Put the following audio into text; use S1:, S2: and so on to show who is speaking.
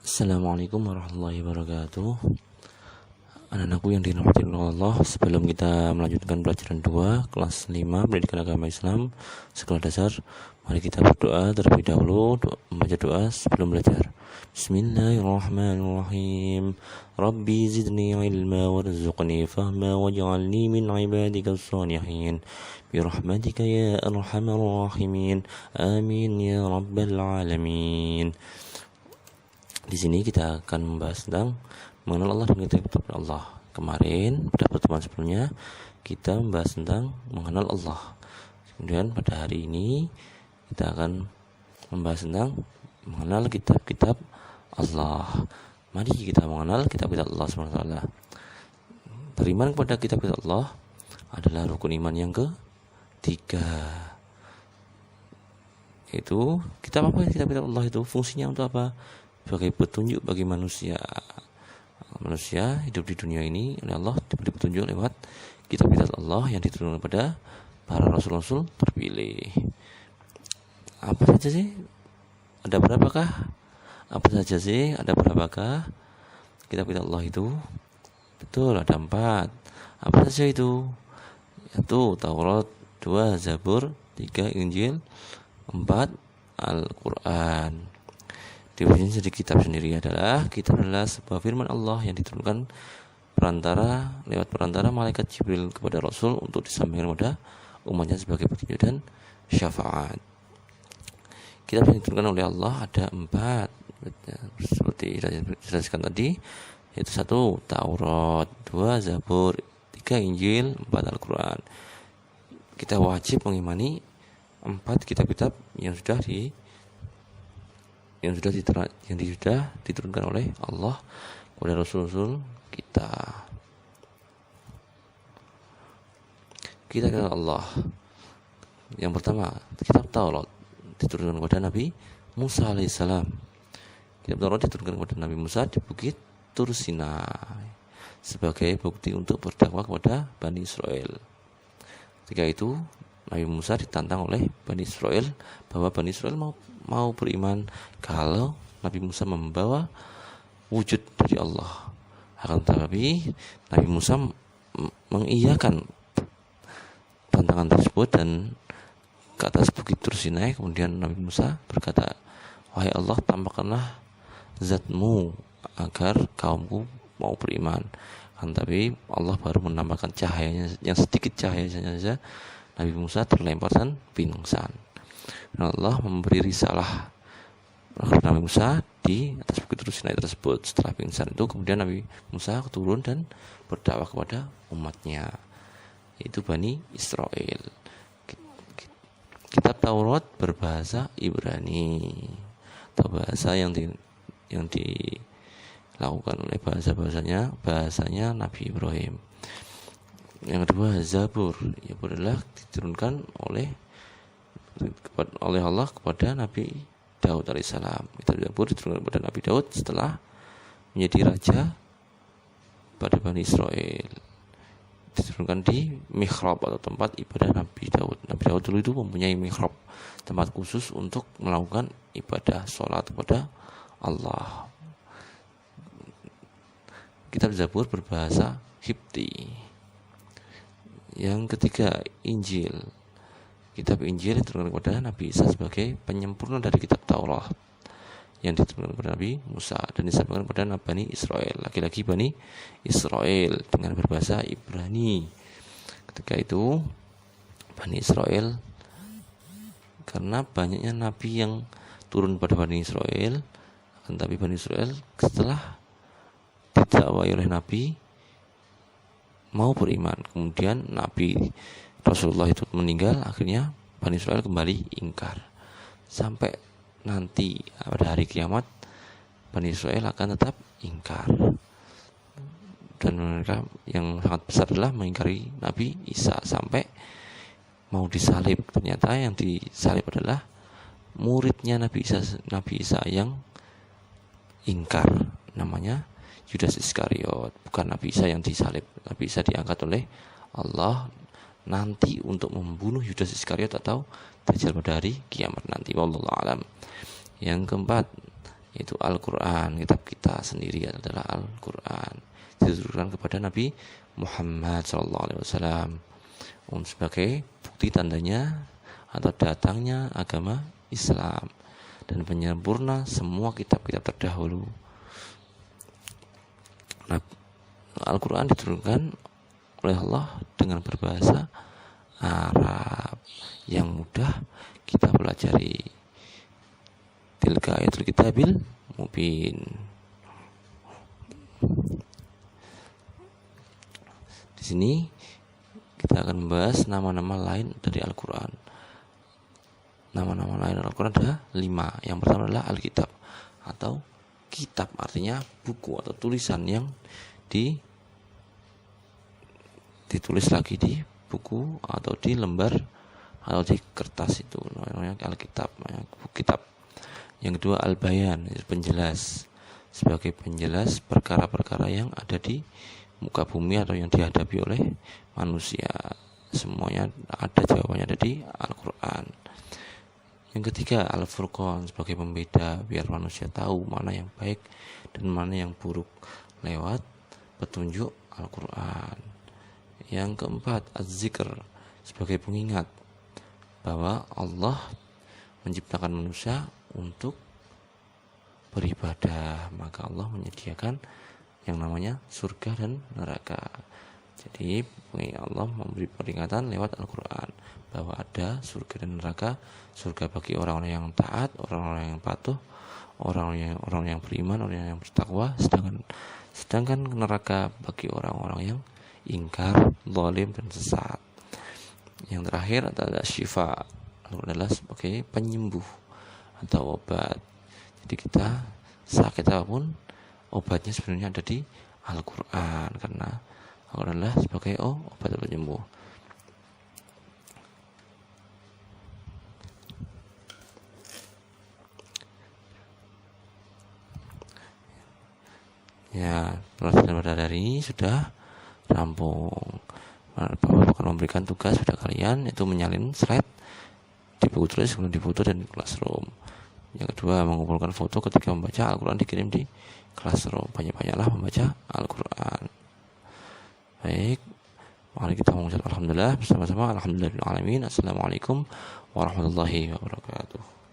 S1: Assalamualaikum warahmatullahi wabarakatuh. Anak-anakku yang dirahmati Allah, sebelum kita melanjutkan pelajaran 2 kelas 5 pendidikan agama Islam sekolah dasar, mari kita berdoa terlebih dahulu, membaca doa sebelum belajar. Bismillahirrahmanirrahim. Rabbi zidni ilma warzuqni fahma waj'alni min ibadikas shalihin birahmatika ya arhamar rahimin. Amin ya rabbal alamin. Di sini kita akan membahas tentang mengenal Allah dan kita kepada Allah. Kemarin pada pertemuan sebelumnya kita membahas tentang mengenal Allah. Kemudian pada hari ini kita akan membahas tentang mengenal kitab-kitab Allah. Mari kita mengenal kitab-kitab Allah SWT. Beriman kepada kitab-kitab Allah adalah rukun iman yang ketiga. Yaitu kitab-kitab Allah itu fungsinya untuk apa? Sebagai petunjuk bagi manusia hidup di dunia ini oleh Allah diberi petunjuk lewat kitab-kitab Allah yang diturunkan kepada para rasul-rasul terpilih. Apa saja sih? Ada berapakah? Apa saja sih? Ada berapakah kitab-kitab Allah itu? Betul, ada 4. Apa saja itu? 1. Taurat, 2. Zabur, 3. Injil, 4. Al-Quran. Definisi dari kitab sendiri adalah kitab adalah sebuah firman Allah yang diturunkan lewat perantara malaikat Jibril kepada Rasul untuk disampaikan kepada umatnya sebagai petunjuk dan syafaat. Kitab yang diturunkan oleh Allah ada 4 seperti dijelaskan tadi, yaitu 1. Taurat, 2. Zabur, 3. Injil, 4. Al-Quran. Kita wajib mengimani 4 kitab-kitab yang sudah diturunkan oleh Allah kepada Rasul-Rasul kita. Kita kenal Allah. Yang pertama, kitab Taurat diturunkan kepada Nabi Musa alaihissalam. Kitab Taurat diturunkan kepada Nabi Musa di Bukit Tur Sinai sebagai bukti untuk berdakwah kepada Bani Israel. Ketika itu Nabi Musa ditantang oleh Bani Israel bahwa Bani Israel mau beriman kalau Nabi Musa membawa wujud dari Allah. Akan tetapi Nabi Musa mengiyakan tantangan tersebut dan ke atas Bukit Tur Sinai. Kemudian Nabi Musa berkata, "Wahai Allah, tampakkanlah zatmu agar kaumku mau beriman." Akan tetapi Allah baru menampakkan cahayanya, yang sedikit cahayanya saja. Nabi Musa terlempar dan pingsan. Allah memberi risalah Nabi Musa di atas Bukit Tur Sinai tersebut. Setelah pingsan itu kemudian Nabi Musa turun dan berdakwah kepada umatnya, yaitu Bani Israel. Kitab Taurat berbahasa Ibrani atau bahasa yang dilakukan oleh bahasanya Nabi Ibrahim. Yang kedua, Zabur, yang adalah diturunkan oleh Allah kepada Nabi Daud alaihissalam. Kitab Zabur diturunkan kepada Nabi Daud setelah menjadi raja pada Bani Israel. Diturunkan di mihrab atau tempat ibadah Nabi Daud. Nabi Daud dulu itu mempunyai mihrab, tempat khusus untuk melakukan ibadah sholat kepada Allah. Kitab Zabur berbahasa Qibti. Yang ketiga, Injil. Kitab Injil diturunkan kepada Nabi Isa sebagai penyempurna dari kitab Taurat yang diturunkan kepada Nabi Musa dan disampaikan kepada Bani Israel, laki-laki Bani Israel dengan berbahasa Ibrani. Ketika itu Bani Israel, karena banyaknya nabi yang turun pada Bani Israel, tetapi Bani Israel setelah didakwai oleh Nabi mau beriman. Kemudian Nabi Rasulullah itu meninggal, akhirnya Bani Israel kembali ingkar. Sampai nanti pada hari kiamat Bani Israel akan tetap ingkar. Dan mereka yang sangat besar adalah mengingkari Nabi Isa sampai mau disalib. Ternyata yang disalib adalah muridnya Nabi Isa yang ingkar, namanya Yudas Iskariot, bukan Nabi Isa yang disalib. Nabi Isa diangkat oleh Allah nanti untuk membunuh Yudas Iskariot atau Dajjal pada hari kiamat nanti. Wallahu a'lam. Yang keempat, Itu Al-Quran, kitab kita sendiri adalah Al-Quran, diturunkan kepada Nabi Muhammad SAW sebagai bukti tandanya atau datangnya agama Islam dan penyempurna semua kitab-kitab terdahulu. Nah, Al-Quran diturunkan oleh Allah dengan berbahasa Arab yang mudah kita pelajari. Tilka ayatul kitabil mubin. Di sini kita akan membahas nama-nama lain dari Al-Quran. Nama-nama lain Al-Quran ada 5. Yang pertama adalah Alkitab atau kitab, artinya buku atau tulisan yang ditulis lagi di buku atau di lembar atau di kertas, itu namanya Alkitab, buku kitab. Yang kedua Al-Bayan, penjelas, sebagai penjelas perkara-perkara yang ada di muka bumi atau yang dihadapi oleh manusia. Semuanya ada jawabannya ada di Al-Quran. Yang ketiga Al-Furqan, sebagai pembeda biar manusia tahu mana yang baik dan mana yang buruk lewat petunjuk Al-Quran. Yang keempat Az-Zikr, sebagai pengingat bahwa Allah menciptakan manusia untuk beribadah, maka Allah menyediakan yang namanya surga dan neraka. Jadi Allah memberi peringatan lewat Al-Quran bahwa ada surga dan neraka. Surga bagi orang-orang yang taat, orang-orang yang patuh, orang yang beriman, orang yang bertakwa, sedangkan neraka bagi orang-orang yang ingkar, zalim dan sesat. Yang terakhir adalah syifa, adalah sebagai penyembuh atau obat. Jadi kita sakit apapun, obatnya sebenarnya ada di Al-Quran, karena Al-Quran adalah sebagai obat atau penyembuh. Ya, pelajaran pada hari ini sudah rampung. Bapak akan memberikan tugas pada kalian, itu menyalin slide di buku tulis, kemudian difoto dan di classroom. Yang kedua, mengumpulkan foto ketika membaca Al-Quran dikirim di classroom. Banyak-banyaklah membaca Al-Quran. Baik, mari kita mengucapkan alhamdulillah bersama-sama. Alhamdulillahirabbil alamin. Assalamualaikum warahmatullahi wabarakatuh.